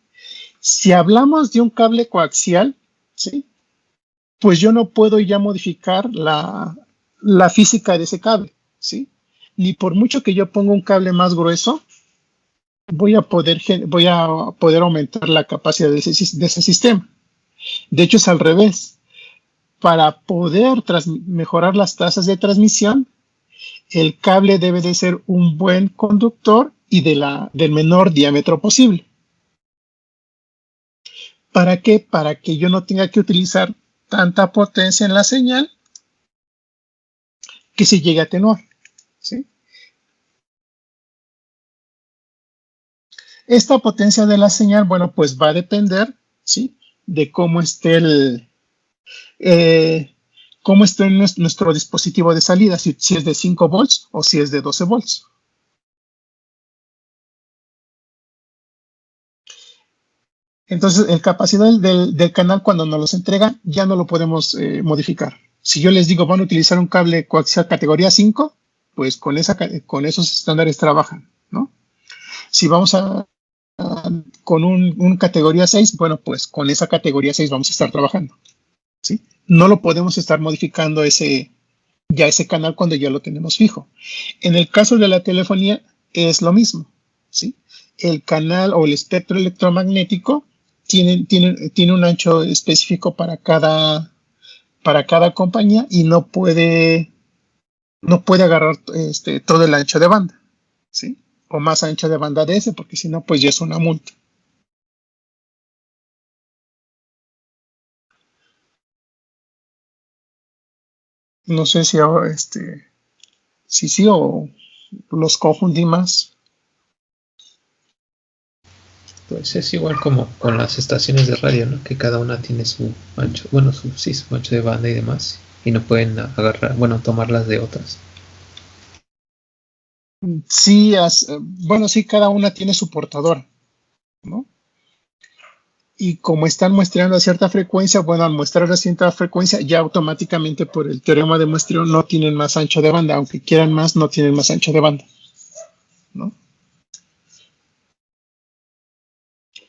Si hablamos de un cable coaxial, ¿sí? Pues yo no puedo ya modificar la física de ese cable, ¿sí? Ni por mucho que yo ponga un cable más grueso, voy a poder aumentar la capacidad de ese sistema. De hecho, es al revés. Para poder mejorar las tasas de transmisión, el cable debe de ser un buen conductor y del menor diámetro posible. ¿Para qué? Para que yo no tenga que utilizar tanta potencia en la señal que se llegue a atenuar, ¿sí? Esta potencia de la señal, bueno, pues va a depender, ¿sí? De cómo esté nuestro dispositivo de salida, si es de 5 volts o si es de 12 volts. Entonces, la capacidad del canal, cuando nos los entregan, ya no lo podemos modificar. Si yo les digo, van a utilizar un cable coaxial categoría 5, pues con esos estándares trabajan, ¿no? Si vamos con un categoría 6, bueno, pues con esa categoría 6 vamos a estar trabajando, ¿sí? No lo podemos estar modificando ese canal cuando ya lo tenemos fijo. En el caso de la telefonía es lo mismo, ¿sí? El canal o el espectro electromagnético tiene un ancho específico para cada compañía y no puede agarrar todo el ancho de banda, ¿sí? O más ancho de banda de ese, porque si no, pues ya es una multa. No sé si ahora sí o los confundí más. Pues es igual como con las estaciones de radio, ¿no? Que cada una tiene su ancho, bueno, su ancho de banda y demás, y no pueden tomarlas de otras. Sí, bueno, sí, cada una tiene su portador, ¿no? Y como están muestreando a cierta frecuencia, bueno, al muestrar a cierta frecuencia, ya automáticamente por el teorema de muestreo no tienen más ancho de banda, aunque quieran más, no tienen más ancho de banda, ¿no?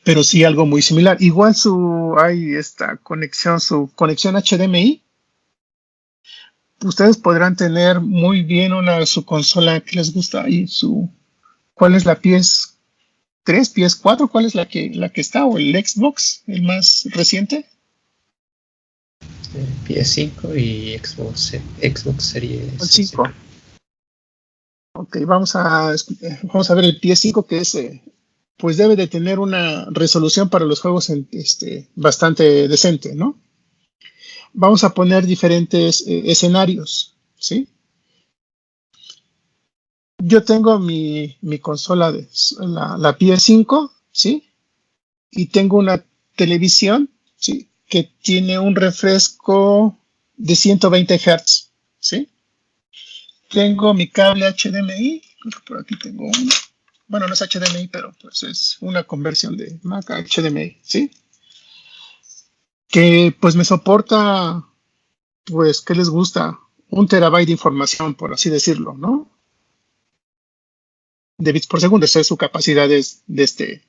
Pero sí algo muy similar. Igual su conexión HDMI. Ustedes podrán tener muy bien su consola que les gusta ahí, ¿cuál es la PS3, PS4? ¿Cuál es la que está? ¿O el Xbox, el más reciente? PS5 y Xbox Series 5. Ok, vamos a ver el PS5, que es pues debe de tener una resolución para los juegos bastante decente, ¿no? Vamos a poner diferentes escenarios, ¿sí? Yo tengo mi consola, la PS5, ¿sí? Y tengo una televisión, ¿sí? Que tiene un refresco de 120 Hz, ¿sí? Tengo mi cable HDMI, creo que por aquí tengo uno. Bueno, no es HDMI, pero pues es una conversión de Mac a HDMI, ¿sí? Que pues me soporta, pues, ¿qué les gusta? 1 TB de información, por así decirlo, ¿no? De bits por segundo, esa es su capacidad de este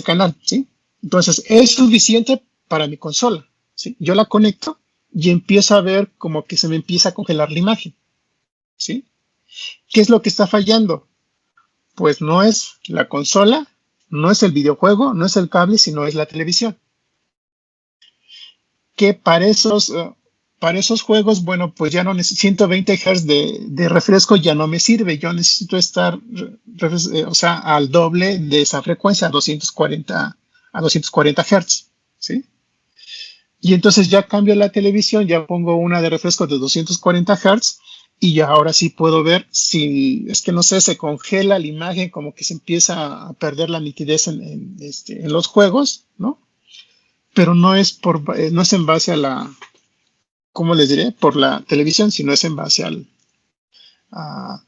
canal, ¿sí? Entonces, es suficiente para mi consola, ¿sí? Yo la conecto y empiezo a ver como que se me empieza a congelar la imagen, ¿sí? ¿Qué es lo que está fallando? Pues no es la consola, no es el videojuego, no es el cable, sino es la televisión. Que para esos juegos, bueno, pues ya no necesito 120 Hz de refresco, ya no me sirve. Yo necesito estar, o sea, al doble de esa frecuencia, a 240 Hz, ¿sí? Y entonces ya cambio la televisión, ya pongo una de refresco de 240 Hz y ya ahora sí puedo ver si, es que no sé, se congela la imagen, como que se empieza a perder la nitidez en los juegos, ¿no? Pero no es en base a la, ¿cómo les diré? Por la televisión, sino es en base a,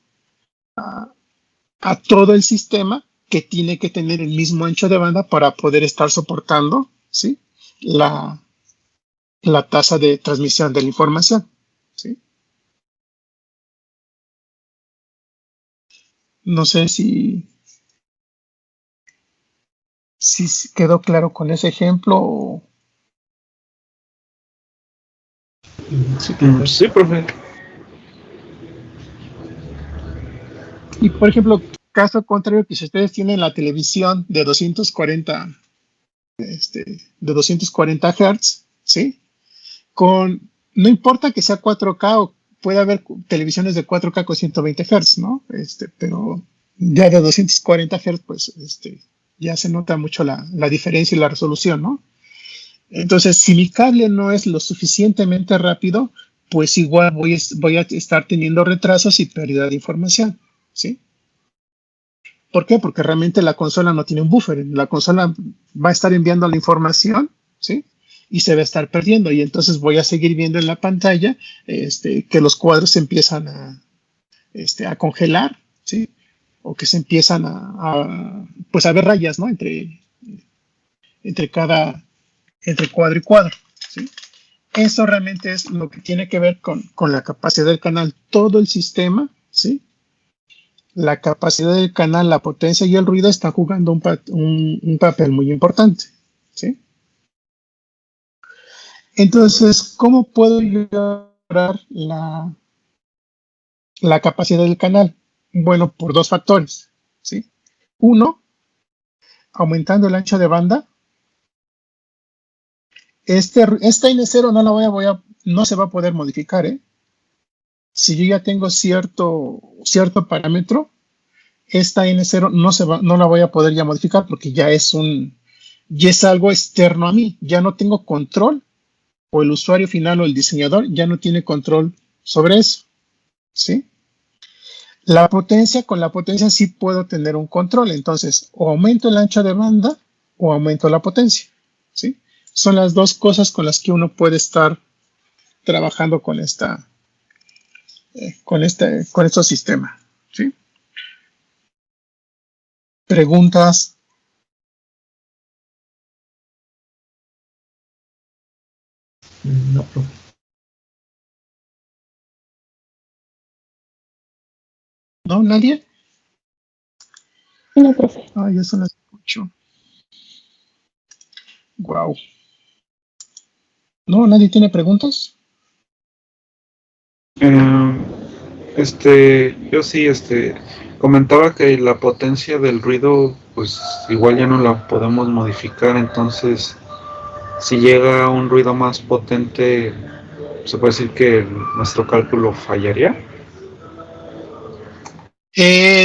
a todo el sistema que tiene que tener el mismo ancho de banda para poder estar soportando, ¿sí? La tasa de transmisión de la información, ¿sí? No sé si quedó claro con ese ejemplo. Sí, profe. Y por ejemplo, caso contrario, que si ustedes tienen la televisión de 240 Hz, ¿sí? No importa que sea 4K o puede haber televisiones de 4K con 120 Hz, ¿no? Pero ya de 240 Hz, pues ya se nota mucho la diferencia y la resolución, ¿no? Entonces, si mi cable no es lo suficientemente rápido, pues igual voy a estar teniendo retrasos y pérdida de información, ¿sí? ¿Por qué? Porque realmente la consola no tiene un buffer. La consola va a estar enviando la información, ¿sí? Y se va a estar perdiendo. Y entonces voy a seguir viendo en la pantalla que los cuadros se empiezan a congelar, ¿sí? O que se empiezan pues a ver rayas, ¿no? Entre cuadro y cuadro, ¿sí? Eso realmente es lo que tiene que ver con la capacidad del canal. Todo el sistema, ¿sí? La capacidad del canal, la potencia y el ruido están jugando un papel muy importante, ¿sí? Entonces, ¿cómo puedo yo mejorar la capacidad del canal? Bueno, por 2 factores, ¿sí? Uno, aumentando el ancho de banda. Esta N0 no se va a poder modificar, ¿eh? Si yo ya tengo cierto parámetro, esta N0 no la voy a poder ya modificar porque ya es algo externo a mí. Ya no tengo control, o el usuario final o el diseñador ya no tiene control sobre eso, ¿sí? Con la potencia sí puedo tener un control. Entonces, o aumento el ancho de banda o aumento la potencia, ¿sí? Son las dos cosas con las que uno puede estar trabajando con estos sistemas, ¿sí? ¿Preguntas? No, profe. ¿No? ¿Nadie? No, profe. Ay, eso lo escucho. Wow. ¿No? ¿Nadie tiene preguntas? Yo sí, comentaba que la potencia del ruido, pues igual ya no la podemos modificar, entonces si llega un ruido más potente, se puede decir que nuestro cálculo fallaría.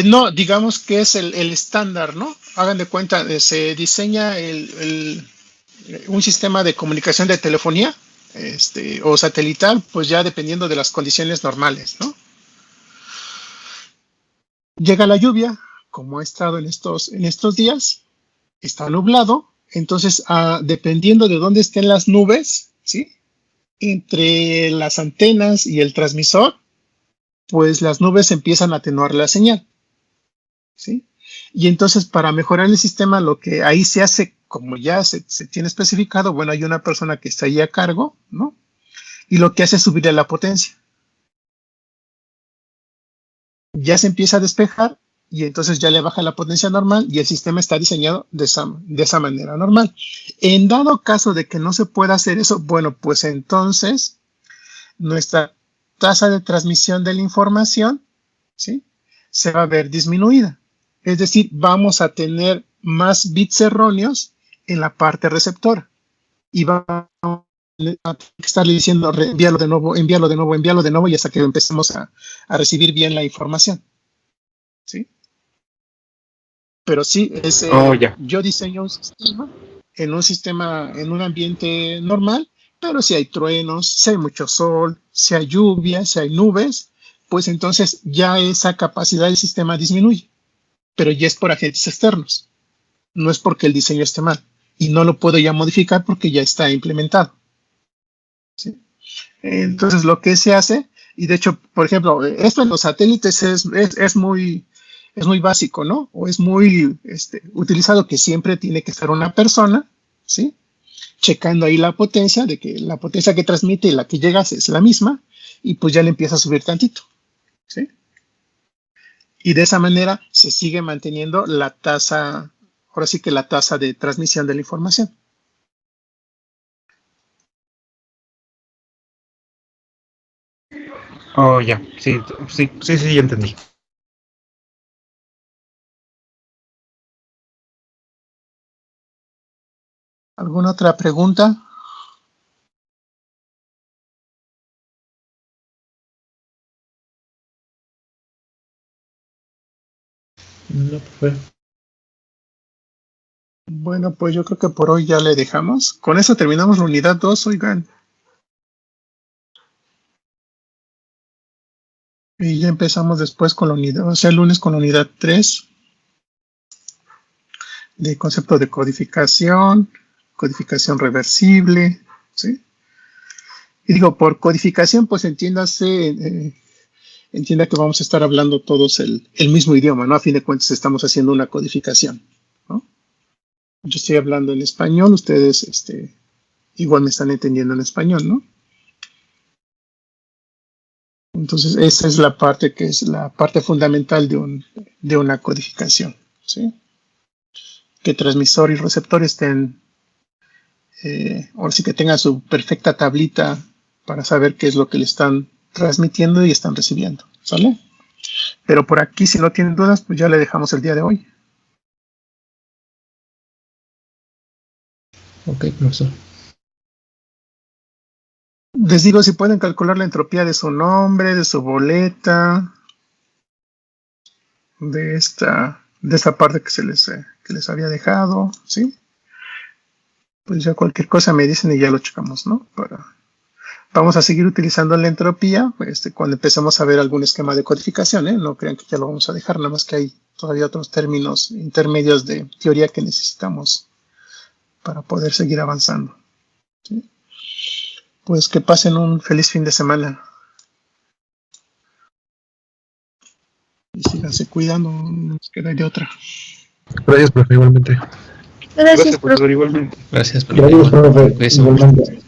No, digamos que es el estándar, ¿no? Hagan de cuenta, se diseña un sistema de comunicación de telefonía o satelital, pues ya dependiendo de las condiciones normales, ¿no? Llega la lluvia, como ha estado en estos días, está nublado, entonces dependiendo de dónde estén las nubes, ¿sí? entre las antenas y el transmisor, pues las nubes empiezan a atenuar la señal, ¿sí? Y entonces, para mejorar el sistema, lo que ahí se hace, como ya se tiene especificado, bueno, hay una persona que está ahí a cargo, ¿no? Y lo que hace es subirle la potencia. Ya se empieza a despejar y entonces ya le baja la potencia normal y el sistema está diseñado de esa manera normal. En dado caso de que no se pueda hacer eso, bueno, pues entonces nuestra tasa de transmisión de la información, ¿sí?, se va a ver disminuida. Es decir, vamos a tener más bits erróneos en la parte receptora y vamos a estarle diciendo envíalo de nuevo, envíalo de nuevo, envíalo de nuevo y hasta que empecemos a recibir bien la información, ¿sí? Pero sí, yo diseño un sistema en un ambiente normal, pero si hay truenos, si hay mucho sol, si hay lluvia, si hay nubes, pues entonces ya esa capacidad del sistema disminuye, pero ya es por agentes externos, no es porque el diseño esté mal y no lo puedo ya modificar porque ya está implementado, ¿sí? Entonces lo que se hace, y de hecho, por ejemplo, esto en los satélites es muy básico, ¿no? O es muy utilizado, que siempre tiene que estar una persona, ¿sí?, checando ahí la potencia, de que la potencia que transmite y la que llega es la misma, y pues ya le empieza a subir tantito, ¿sí? Y de esa manera se sigue manteniendo la tasa, ahora sí que la tasa de transmisión de la información. Oh, ya, sí, ya entendí. ¿Alguna otra pregunta? No, profe. Bueno, pues yo creo que por hoy ya le dejamos. Con eso terminamos la unidad 2, oigan. Y ya empezamos después con la unidad, o sea, el lunes con la unidad 3 de concepto de codificación reversible, ¿sí? Y digo, por codificación, pues entienda que vamos a estar hablando todos el mismo idioma, ¿no? A fin de cuentas estamos haciendo una codificación, ¿no? Yo estoy hablando en español, ustedes igual me están entendiendo en español, ¿no? Entonces, esa es la parte que es la parte fundamental de una codificación, ¿sí? Que transmisor y receptor estén, ahora sí que tengan su perfecta tablita para saber qué es lo que le están transmitiendo y están recibiendo, ¿sale? Pero por aquí, si no tienen dudas, pues ya le dejamos el día de hoy. Ok, profesor. Les digo, si pueden calcular la entropía de su nombre, de su boleta, de esta parte que les había dejado, ¿sí? Pues ya cualquier cosa me dicen y ya lo checamos, ¿no? Vamos a seguir utilizando la entropía cuando empecemos a ver algún esquema de codificación, ¿eh? No crean que ya lo vamos a dejar, nada más que hay todavía otros términos intermedios de teoría que necesitamos para poder seguir avanzando, ¿sí? Pues que pasen un feliz fin de semana. Y síganse cuidando, no nos queda de otra. Gracias, profe, igualmente. Gracias, profe. igualmente. Gracias, Gracias, profe. Eso. Igualmente.